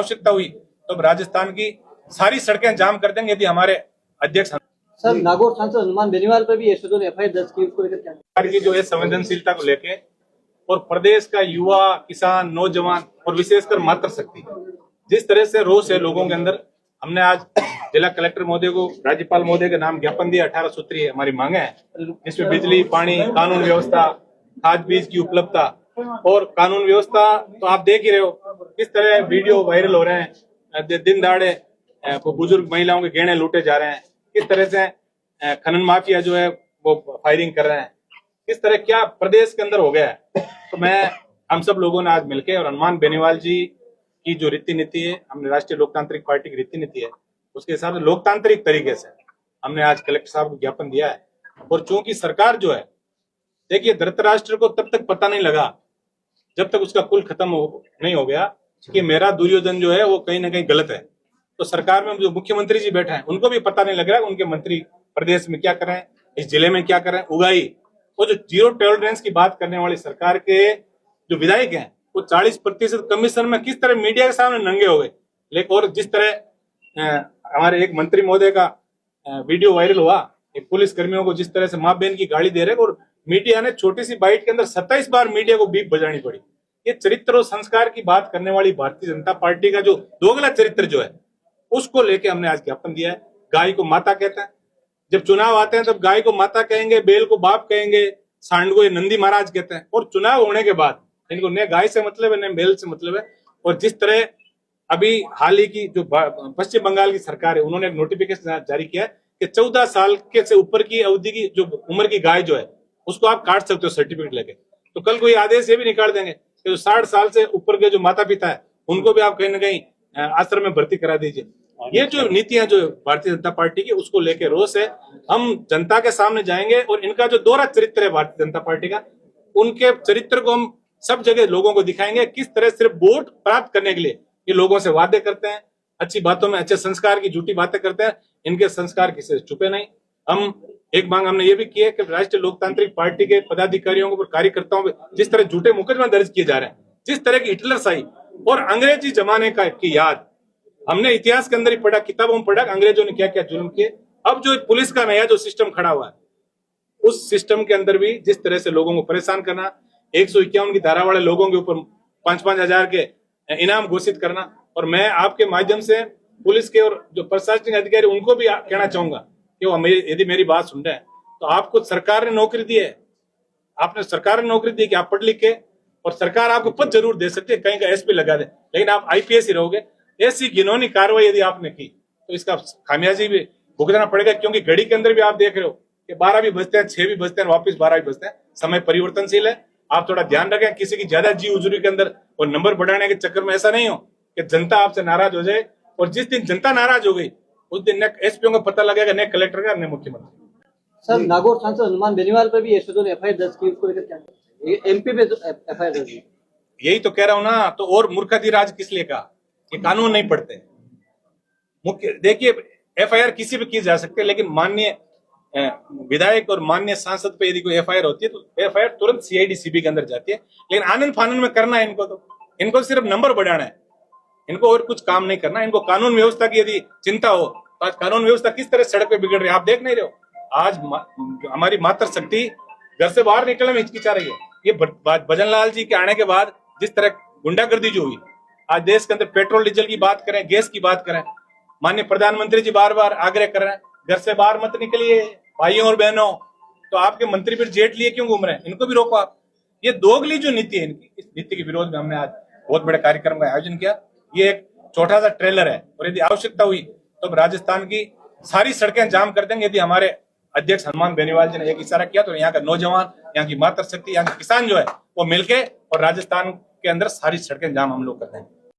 आवश्यकता हुई तो राजस्थान की सारी सड़कें जाम कर देंगे यदि हमारे अध्यक्ष। सर, नागौर सांसद हनुमान बेनीवाल पर भी एसओजी ने एफआईआर दर्ज की, उसको लेकर क्या सरकार की जो है संवेदनशीलता को लेके और प्रदेश का युवा, किसान, नौजवान और विशेषकर मातृशक्ति जिस तरह से रोष है लोगों के अंदर, हमने आज जिला कलेक्टर महोदय को राज्यपाल महोदय के नाम ज्ञापन दिया। 18 सूत्रीय हमारी मांगे हैं जिसमें बिजली, पानी, कानून व्यवस्था, खाद बीज की उपलब्धता और कानून व्यवस्था। तो आप देख ही रहे हो किस तरह वीडियो वायरल हो रहे हैं, दिन दहाड़े बुजुर्ग महिलाओं के गहने लूटे जा रहे हैं, किस तरह से खनन माफिया जो है वो फायरिंग कर रहे हैं, किस तरह क्या प्रदेश के अंदर हो गया है। तो मैं हम सब लोगों ने आज मिलकर और हनुमान बेनीवाल जी की जो रीति नीति है, हमने राष्ट्रीय लोकतांत्रिक पार्टी की रीति नीति है उसके हिसाब से लोकतांत्रिक तरीके से हमने आज कलेक्टर साहब को ज्ञापन दिया है। और चूंकि सरकार जो है, देखिए धृतराष्ट्र को तब तक पता नहीं लगा जब तक उसका कुल खत्म नहीं हो गया कि मेरा दुर्योधन जो है वो कहीं ना कहीं गलत है। तो सरकार में जो मुख्यमंत्री जी बैठे हैं उनको भी पता नहीं लग रहा है उनके मंत्री प्रदेश में क्या कर रहे हैं, इस जिले में क्या कर रहे हैं। उगाई वो जो जीरो टॉलरेंस की बात करने वाली सरकार के जो विधायक हैं वो 40% कमीशन में किस तरह मीडिया के सामने नंगे हो गए। लेकिन और जिस तरह हमारे एक मंत्री महोदय का वीडियो वायरल हुआ, एक पुलिस कर्मियों को जिस तरह से माँ बहन की गाली दे रहे और मीडिया ने छोटी सी बाइट के अंदर 27 बार मीडिया को बीप बजानी पड़ी। ये चरित्र और संस्कार की बात करने वाली भारतीय जनता पार्टी का जो दोगला चरित्र जो है उसको लेके हमने आज ज्ञापन दिया है। गाय को माता कहते हैं, जब चुनाव आते हैं तब गाय को माता कहेंगे, बैल को बाप कहेंगे, सांड को ये नंदी महाराज कहते हैं। और चुनाव होने के बाद इनको न गाय से मतलब है न बैल से मतलब है। और जिस तरह अभी हाल ही की जो पश्चिम बंगाल की सरकार है उन्होंने एक नोटिफिकेशन जारी किया है कि 14 साल के से ऊपर की अवधि की जो उम्र की गाय जो है उसको आप काट सकते हो सर्टिफिकेट लेके। तो कल कोई आदेश ये भी निकाल देंगे कि जो 60 साल से ऊपर के जो माता पिता है उनको भी आप कहीं ना कहीं आश्रम में भर्ती करा दीजिए। ये जो नीतियां जो भारतीय जनता पार्टी की उसको लेके रोष है। हम जनता के सामने जाएंगे और इनका जो दोहरा चरित्र है भारतीय जनता पार्टी का, उनके चरित्र को हम सब जगह लोगों को दिखाएंगे। किस तरह सिर्फ वोट प्राप्त करने के लिए ये लोगों से वादे करते हैं, अच्छी बातों में अच्छे संस्कार की झूठी बातें करते हैं, इनके संस्कार किसी से छुपे नहीं। हम एक मांग हमने ये भी की है कि राष्ट्रीय लोकतांत्रिक पार्टी के पदाधिकारियों को, कार्यकर्ताओं पे जिस तरह झूठे मुकदमे दर्ज किए जा रहे हैं, जिस तरह की हिटलरशाही और अंग्रेजी जमाने का की याद हमने इतिहास के अंदर ही पढ़ा, किताबों में पढ़ा अंग्रेजों ने क्या क्या जुल्म किए। अब जो पुलिस का नया जो सिस्टम खड़ा हुआ है उस सिस्टम के अंदर भी जिस तरह से लोगों को परेशान करना, 151 की धारा वाले लोगों के ऊपर 5-5 हजार के इनाम घोषित करना। और मैं आपके माध्यम से पुलिस के और जो प्रशासनिक अधिकारी उनको भी कहना चाहूंगा कि वो यदि मेरी बात सुन रहे हैं तो आपको सरकार ने नौकरी दी है, आपने सरकार ने नौकरी दी कि आप पढ़ लिख के, और सरकार आपको पद जरूर दे सकती है, कहीं का एसपी लगा दे, लेकिन आप आईपीएस ही रहोगे। ऐसी घिनौनी कार्रवाई यदि आपने की तो इसका खामियाजी भी भुगतना पड़ेगा। क्योंकि घड़ी के अंदर भी आप देख रहे हो कि 12 भी बजते हैं, 6 भी बजते हैं, वापस 12 भी बजते हैं। समय परिवर्तनशील है, आप थोड़ा ध्यान रखें। किसी की ज्यादा जी उजरी के अंदर और नंबर बढ़ाने के चक्कर में ऐसा नहीं हो कि जनता आपसे नाराज हो जाए। और जिस दिन जनता नाराज हो गई उस दिन न एसपीओ को पता लगेगा, न कलेक्टर का, न मुख्यमंत्री। सर, नागौर सांसद हनुमान बेनीवाल पर भी एसओजी ने एफआईआर दर्ज की, उसको लेकर क्या एमपी पे एफआईआर दर्ज की? यही तो कह रहा हूं ना। तो और मूर्खाधिराज किस लिए कहा कि कानून नहीं पढ़ते। मुख्य देखिए, एफआईआर किसी पे की जा सकती है, लेकिन माननीय विधायक और माननीय सांसद पे यदि कोई एफआईआर होती है तो एफआईआर तुरंत सीआईडी सीबी के अंदर जाती है। लेकिन आनंद फानंद में करना है इनको सिर्फ नंबर बढ़ाना है, इनको और कुछ काम नहीं करना। इनको कानून व्यवस्था की यदि चिंता हो तो आज कानून व्यवस्था किस तरह सड़क पे बिगड़ रही है आप देख नहीं रहे हो। आज हमारी मातृशक्ति घर से बाहर निकलने में हिचकिचा रही है। ये भजन लाल जी के आने के बाद जिस तरह गुंडागर्दी जो हुई, आज देश के अंदर पेट्रोल डीजल की बात करें, गैस की बात करें, माननीय प्रधानमंत्री जी बार बार आग्रह कर रहे हैं घर से बाहर मत निकलिए भाइयों और बहनों। तो आपके मंत्री फिर जेट लिए क्यों घूम रहे हैं? इनको भी रोको आप। ये दोगली जो नीति है इनकी, इस नीति के विरोध में हमने आज बहुत बड़े कार्यक्रम का आयोजन किया। ये एक छोटा सा ट्रेलर है और यदि आवश्यकता हुई तो राजस्थान की सारी सड़कें जाम कर देंगे। यदि हमारे अध्यक्ष हनुमान बेनीवाल जी ने एक इशारा किया तो यहाँ का नौजवान, यहाँ की मातृशक्ति, यहाँ के किसान जो है वो मिलके और राजस्थान के अंदर सारी सड़कें जाम हम लोग कर देंगे।